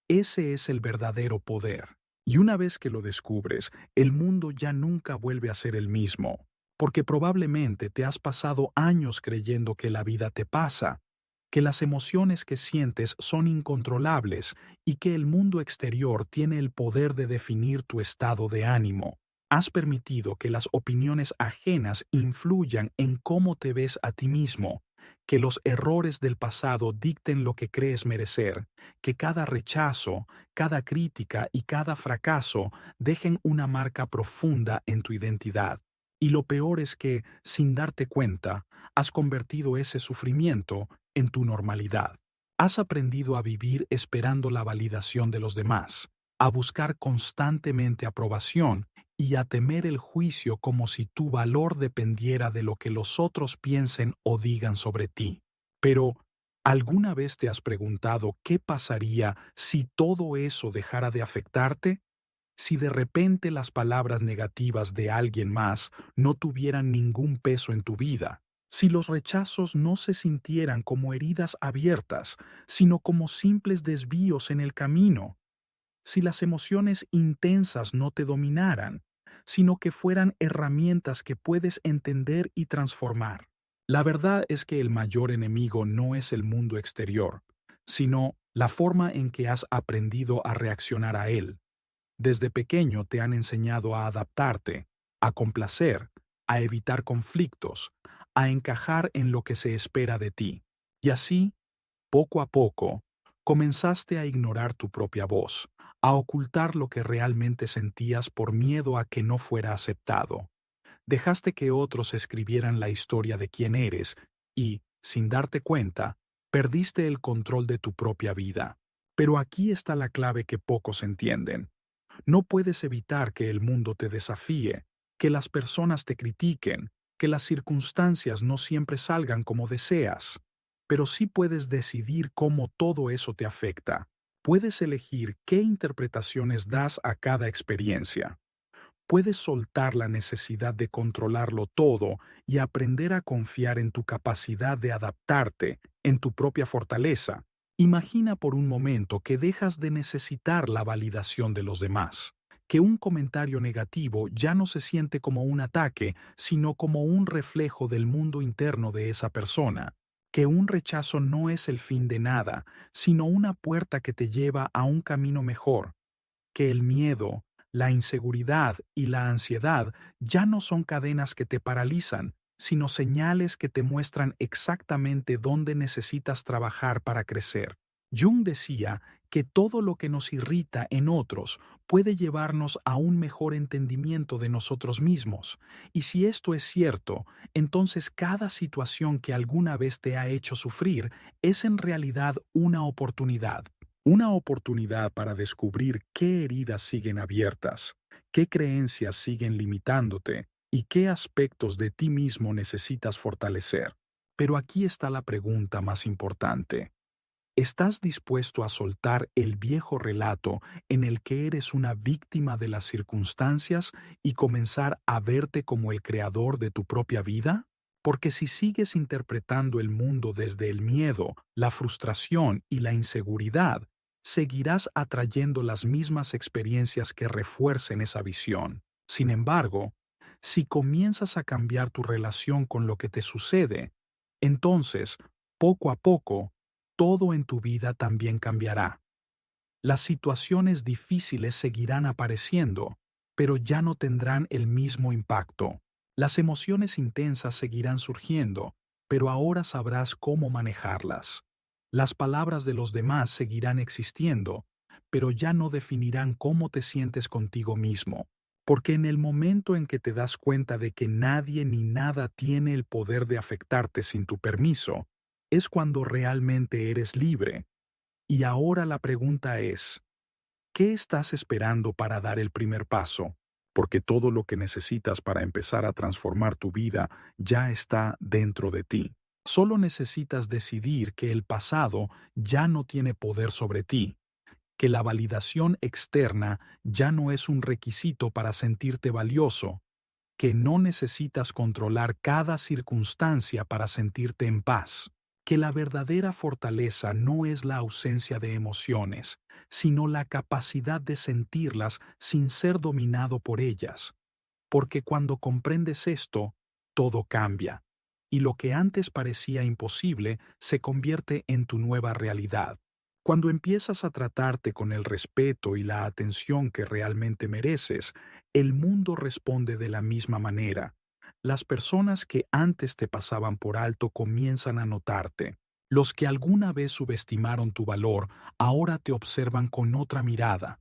Ese es el verdadero poder. Y una vez que lo descubres, el mundo ya nunca vuelve a ser el mismo, porque probablemente te has pasado años creyendo que la vida te pasa, que las emociones que sientes son incontrolables y que el mundo exterior tiene el poder de definir tu estado de ánimo. Has permitido que las opiniones ajenas influyan en cómo te ves a ti mismo, que los errores del pasado dicten lo que crees merecer, que cada rechazo, cada crítica y cada fracaso dejen una marca profunda en tu identidad. Y lo peor es que, sin darte cuenta, has convertido ese sufrimiento en tu normalidad. Has aprendido a vivir esperando la validación de los demás, a buscar constantemente aprobación y a temer el juicio como si tu valor dependiera de lo que los otros piensen o digan sobre ti. Pero, ¿alguna vez te has preguntado qué pasaría si todo eso dejara de afectarte? Si de repente las palabras negativas de alguien más no tuvieran ningún peso en tu vida, si los rechazos no se sintieran como heridas abiertas, sino como simples desvíos en el camino, si las emociones intensas no te dominaran, sino que fueran herramientas que puedes entender y transformar. La verdad es que el mayor enemigo no es el mundo exterior, sino la forma en que has aprendido a reaccionar a él. Desde pequeño te han enseñado a adaptarte, a complacer, a evitar conflictos, a encajar en lo que se espera de ti. Y así, poco a poco, comenzaste a ignorar tu propia voz, a ocultar lo que realmente sentías por miedo a que no fuera aceptado. Dejaste que otros escribieran la historia de quién eres y, sin darte cuenta, perdiste el control de tu propia vida. Pero aquí está la clave que pocos entienden. No puedes evitar que el mundo te desafíe, que las personas te critiquen, que las circunstancias no siempre salgan como deseas, pero sí puedes decidir cómo todo eso te afecta. Puedes elegir qué interpretaciones das a cada experiencia. Puedes soltar la necesidad de controlarlo todo y aprender a confiar en tu capacidad de adaptarte, en tu propia fortaleza. Imagina por un momento que dejas de necesitar la validación de los demás, que un comentario negativo ya no se siente como un ataque, sino como un reflejo del mundo interno de esa persona, que un rechazo no es el fin de nada, sino una puerta que te lleva a un camino mejor, que el miedo, la inseguridad y la ansiedad ya no son cadenas que te paralizan, sino señales que te muestran exactamente dónde necesitas trabajar para crecer. Jung decía que todo lo que nos irrita en otros puede llevarnos a un mejor entendimiento de nosotros mismos. Y si esto es cierto, entonces cada situación que alguna vez te ha hecho sufrir es en realidad una oportunidad. Una oportunidad para descubrir qué heridas siguen abiertas, qué creencias siguen limitándote y qué aspectos de ti mismo necesitas fortalecer. Pero aquí está la pregunta más importante. ¿Estás dispuesto a soltar el viejo relato en el que eres una víctima de las circunstancias y comenzar a verte como el creador de tu propia vida? Porque si sigues interpretando el mundo desde el miedo, la frustración y la inseguridad, seguirás atrayendo las mismas experiencias que refuercen esa visión. Sin embargo, si comienzas a cambiar tu relación con lo que te sucede, entonces, poco a poco, todo en tu vida también cambiará. Las situaciones difíciles seguirán apareciendo, pero ya no tendrán el mismo impacto. Las emociones intensas seguirán surgiendo, pero ahora sabrás cómo manejarlas. Las palabras de los demás seguirán existiendo, pero ya no definirán cómo te sientes contigo mismo. Porque en el momento en que te das cuenta de que nadie ni nada tiene el poder de afectarte sin tu permiso, es cuando realmente eres libre. Y ahora la pregunta es, ¿qué estás esperando para dar el primer paso? Porque todo lo que necesitas para empezar a transformar tu vida ya está dentro de ti. Solo necesitas decidir que el pasado ya no tiene poder sobre ti, que la validación externa ya no es un requisito para sentirte valioso, que no necesitas controlar cada circunstancia para sentirte en paz, que la verdadera fortaleza no es la ausencia de emociones, sino la capacidad de sentirlas sin ser dominado por ellas. Porque cuando comprendes esto, todo cambia, y lo que antes parecía imposible se convierte en tu nueva realidad. Cuando empiezas a tratarte con el respeto y la atención que realmente mereces, el mundo responde de la misma manera. Las personas que antes te pasaban por alto comienzan a notarte. Los que alguna vez subestimaron tu valor ahora te observan con otra mirada.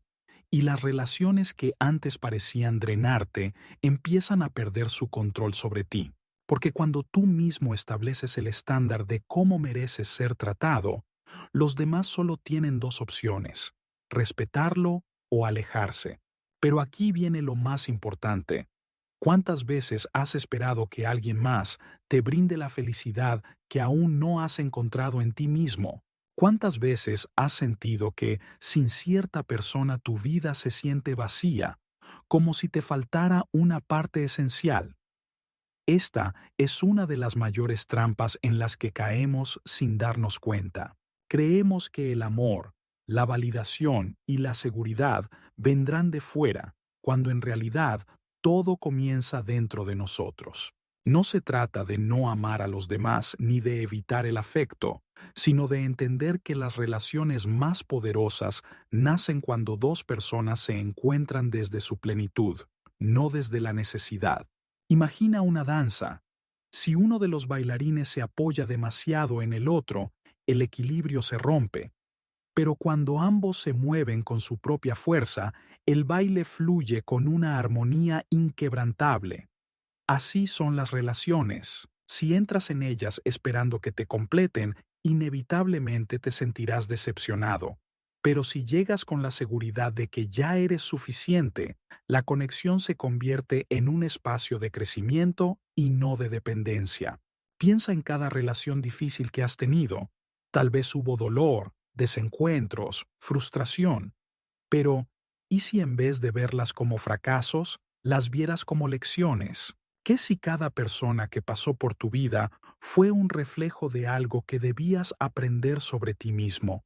Y las relaciones que antes parecían drenarte empiezan a perder su control sobre ti. Porque cuando tú mismo estableces el estándar de cómo mereces ser tratado, los demás solo tienen dos opciones: respetarlo o alejarse. Pero aquí viene lo más importante. ¿Cuántas veces has esperado que alguien más te brinde la felicidad que aún no has encontrado en ti mismo? ¿Cuántas veces has sentido que sin cierta persona tu vida se siente vacía, como si te faltara una parte esencial? Esta es una de las mayores trampas en las que caemos sin darnos cuenta. Creemos que el amor, la validación y la seguridad vendrán de fuera, cuando en realidad todo comienza dentro de nosotros. No se trata de no amar a los demás ni de evitar el afecto, sino de entender que las relaciones más poderosas nacen cuando dos personas se encuentran desde su plenitud, no desde la necesidad. Imagina una danza. Si uno de los bailarines se apoya demasiado en el otro, el equilibrio se rompe. Pero cuando ambos se mueven con su propia fuerza, el baile fluye con una armonía inquebrantable. Así son las relaciones. Si entras en ellas esperando que te completen, inevitablemente te sentirás decepcionado. Pero si llegas con la seguridad de que ya eres suficiente, la conexión se convierte en un espacio de crecimiento y no de dependencia. Piensa en cada relación difícil que has tenido. Tal vez hubo dolor, desencuentros, frustración. Pero, ¿y si en vez de verlas como fracasos, las vieras como lecciones? ¿Qué si cada persona que pasó por tu vida fue un reflejo de algo que debías aprender sobre ti mismo?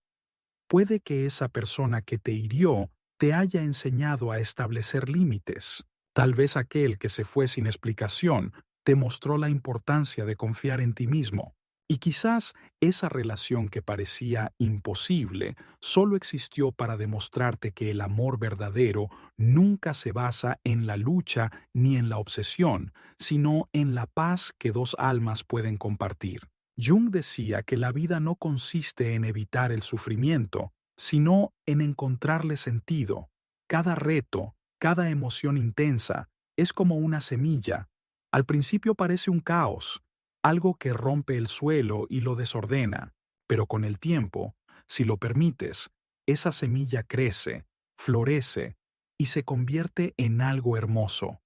Puede que esa persona que te hirió te haya enseñado a establecer límites. Tal vez aquel que se fue sin explicación te mostró la importancia de confiar en ti mismo. Y quizás esa relación que parecía imposible solo existió para demostrarte que el amor verdadero nunca se basa en la lucha ni en la obsesión, sino en la paz que dos almas pueden compartir. Jung decía que la vida no consiste en evitar el sufrimiento, sino en encontrarle sentido. Cada reto, cada emoción intensa, es como una semilla. Al principio parece un caos, algo que rompe el suelo y lo desordena, pero con el tiempo, si lo permites, esa semilla crece, florece y se convierte en algo hermoso.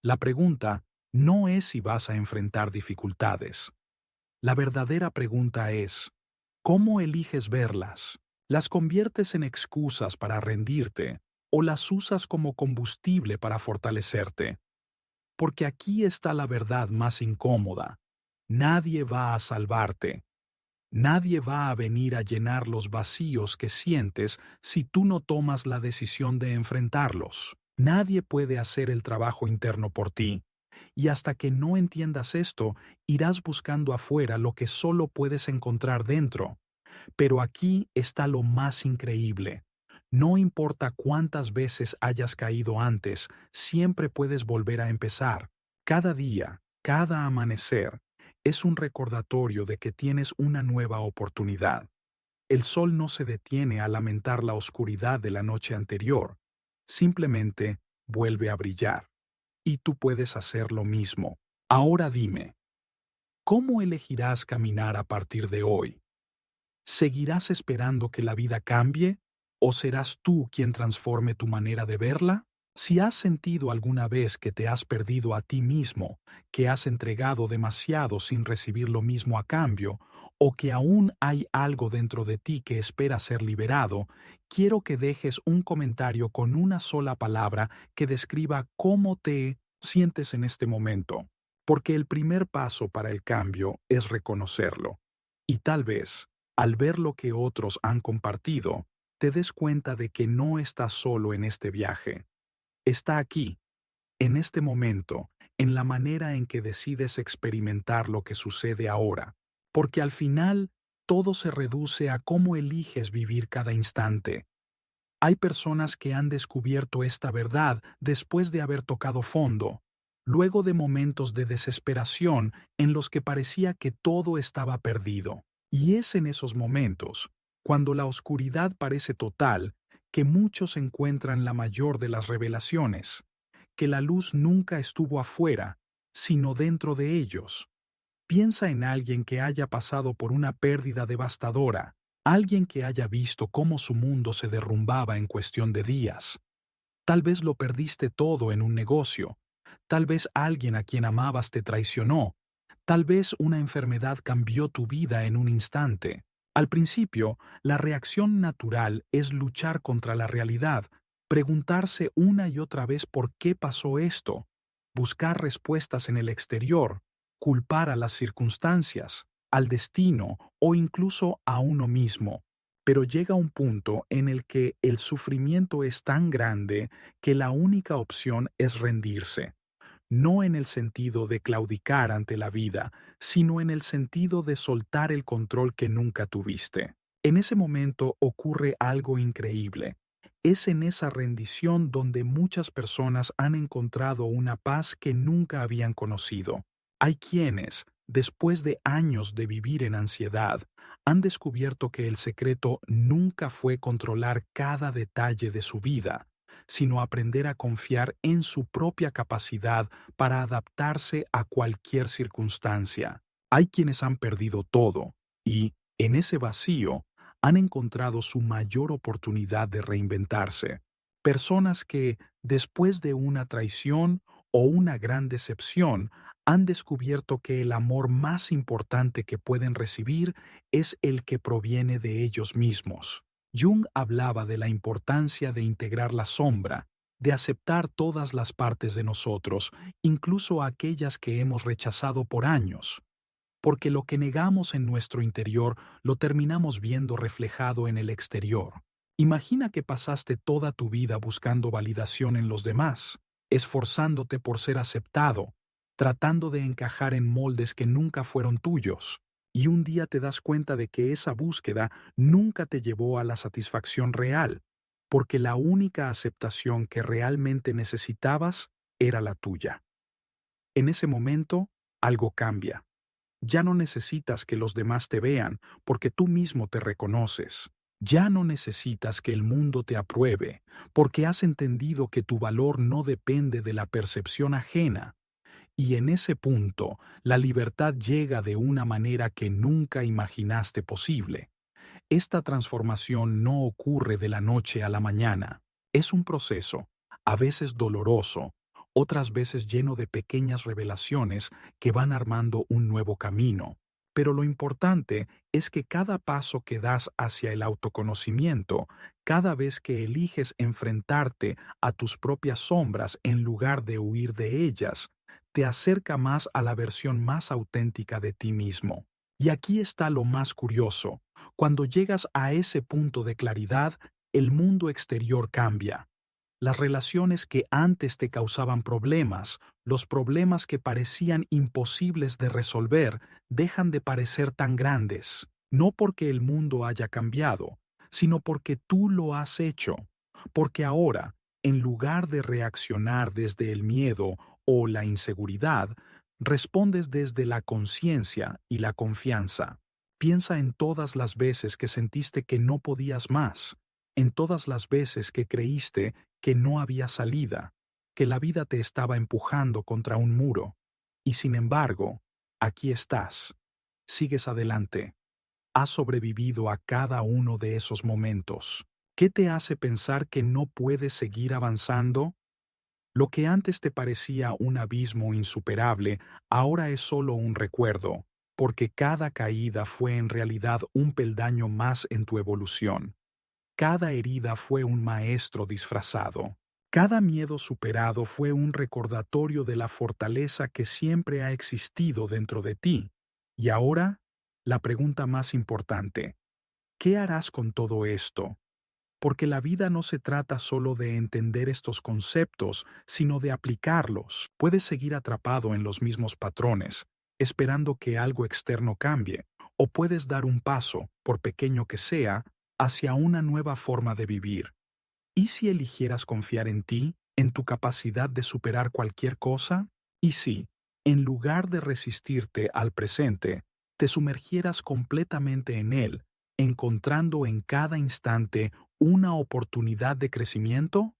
La pregunta no es si vas a enfrentar dificultades. La verdadera pregunta es, ¿cómo eliges verlas? ¿Las conviertes en excusas para rendirte o las usas como combustible para fortalecerte? Porque aquí está la verdad más incómoda. Nadie va a salvarte. Nadie va a venir a llenar los vacíos que sientes si tú no tomas la decisión de enfrentarlos. Nadie puede hacer el trabajo interno por ti. Y hasta que no entiendas esto, irás buscando afuera lo que solo puedes encontrar dentro. Pero aquí está lo más increíble. No importa cuántas veces hayas caído antes, siempre puedes volver a empezar. Cada día, cada amanecer, es un recordatorio de que tienes una nueva oportunidad. El sol no se detiene a lamentar la oscuridad de la noche anterior. Simplemente vuelve a brillar. Y tú puedes hacer lo mismo. Ahora dime, ¿cómo elegirás caminar a partir de hoy? ¿Seguirás esperando que la vida cambie? ¿O serás tú quien transforme tu manera de verla? Si has sentido alguna vez que te has perdido a ti mismo, que has entregado demasiado sin recibir lo mismo a cambio, o que aún hay algo dentro de ti que espera ser liberado, quiero que dejes un comentario con una sola palabra que describa cómo te sientes en este momento. Porque el primer paso para el cambio es reconocerlo. Y tal vez, al ver lo que otros han compartido, te des cuenta de que no estás solo en este viaje. Está aquí, en este momento, en la manera en que decides experimentar lo que sucede ahora, porque al final todo se reduce a cómo eliges vivir cada instante. Hay personas que han descubierto esta verdad después de haber tocado fondo, luego de momentos de desesperación en los que parecía que todo estaba perdido. Y es en esos momentos, cuando la oscuridad parece total, que muchos encuentran la mayor de las revelaciones, que la luz nunca estuvo afuera, sino dentro de ellos. Piensa en alguien que haya pasado por una pérdida devastadora, alguien que haya visto cómo su mundo se derrumbaba en cuestión de días. Tal vez lo perdiste todo en un negocio, tal vez alguien a quien amabas te traicionó, tal vez una enfermedad cambió tu vida en un instante. Al principio, la reacción natural es luchar contra la realidad, preguntarse una y otra vez por qué pasó esto, buscar respuestas en el exterior, culpar a las circunstancias, al destino o incluso a uno mismo. Pero llega un punto en el que el sufrimiento es tan grande que la única opción es rendirse, no en el sentido de claudicar ante la vida, sino en el sentido de soltar el control que nunca tuviste. En ese momento ocurre algo increíble. Es en esa rendición donde muchas personas han encontrado una paz que nunca habían conocido. Hay quienes, después de años de vivir en ansiedad, han descubierto que el secreto nunca fue controlar cada detalle de su vida, sino aprender a confiar en su propia capacidad para adaptarse a cualquier circunstancia. Hay quienes han perdido todo y, en ese vacío, han encontrado su mayor oportunidad de reinventarse. Personas que, después de una traición o una gran decepción, han descubierto que el amor más importante que pueden recibir es el que proviene de ellos mismos. Jung hablaba de la importancia de integrar la sombra, de aceptar todas las partes de nosotros, incluso aquellas que hemos rechazado por años, porque lo que negamos en nuestro interior lo terminamos viendo reflejado en el exterior. Imagina que pasaste toda tu vida buscando validación en los demás, esforzándote por ser aceptado, tratando de encajar en moldes que nunca fueron tuyos. Y un día te das cuenta de que esa búsqueda nunca te llevó a la satisfacción real, porque la única aceptación que realmente necesitabas era la tuya. En ese momento, algo cambia. Ya no necesitas que los demás te vean, porque tú mismo te reconoces. Ya no necesitas que el mundo te apruebe, porque has entendido que tu valor no depende de la percepción ajena. Y en ese punto, la libertad llega de una manera que nunca imaginaste posible. Esta transformación no ocurre de la noche a la mañana. Es un proceso, a veces doloroso, otras veces lleno de pequeñas revelaciones que van armando un nuevo camino. Pero lo importante es que cada paso que das hacia el autoconocimiento, cada vez que eliges enfrentarte a tus propias sombras en lugar de huir de ellas, te acerca más a la versión más auténtica de ti mismo. Y aquí está lo más curioso. Cuando llegas a ese punto de claridad, el mundo exterior cambia. Las relaciones que antes te causaban problemas, los problemas que parecían imposibles de resolver, dejan de parecer tan grandes, no porque el mundo haya cambiado, sino porque tú lo has hecho. Porque ahora, en lugar de reaccionar desde el miedo o la inseguridad, respondes desde la conciencia y la confianza. Piensa en todas las veces que sentiste que no podías más, en todas las veces que creíste que no había salida, que la vida te estaba empujando contra un muro. Y sin embargo, aquí estás. Sigues adelante. Has sobrevivido a cada uno de esos momentos. ¿Qué te hace pensar que no puedes seguir avanzando? Lo que antes te parecía un abismo insuperable, ahora es solo un recuerdo, porque cada caída fue en realidad un peldaño más en tu evolución. Cada herida fue un maestro disfrazado. Cada miedo superado fue un recordatorio de la fortaleza que siempre ha existido dentro de ti. Y ahora, la pregunta más importante, ¿qué harás con todo esto? Porque la vida no se trata solo de entender estos conceptos, sino de aplicarlos. Puedes seguir atrapado en los mismos patrones, esperando que algo externo cambie, o puedes dar un paso, por pequeño que sea, hacia una nueva forma de vivir. ¿Y si eligieras confiar en ti, en tu capacidad de superar cualquier cosa? ¿Y si, en lugar de resistirte al presente, te sumergieras completamente en él, encontrando en cada instante una oportunidad de crecimiento?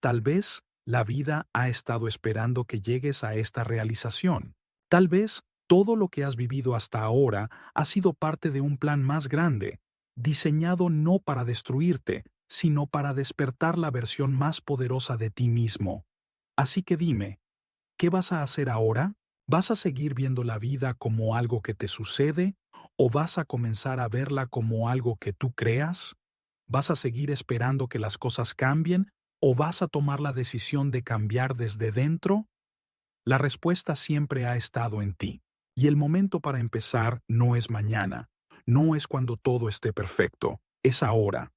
Tal vez la vida ha estado esperando que llegues a esta realización. Tal vez todo lo que has vivido hasta ahora ha sido parte de un plan más grande, diseñado no para destruirte, sino para despertar la versión más poderosa de ti mismo. Así que dime, ¿qué vas a hacer ahora? ¿Vas a seguir viendo la vida como algo que te sucede o vas a comenzar a verla como algo que tú creas? ¿Vas a seguir esperando que las cosas cambien o vas a tomar la decisión de cambiar desde dentro? La respuesta siempre ha estado en ti. Y el momento para empezar no es mañana, no es cuando todo esté perfecto, es ahora.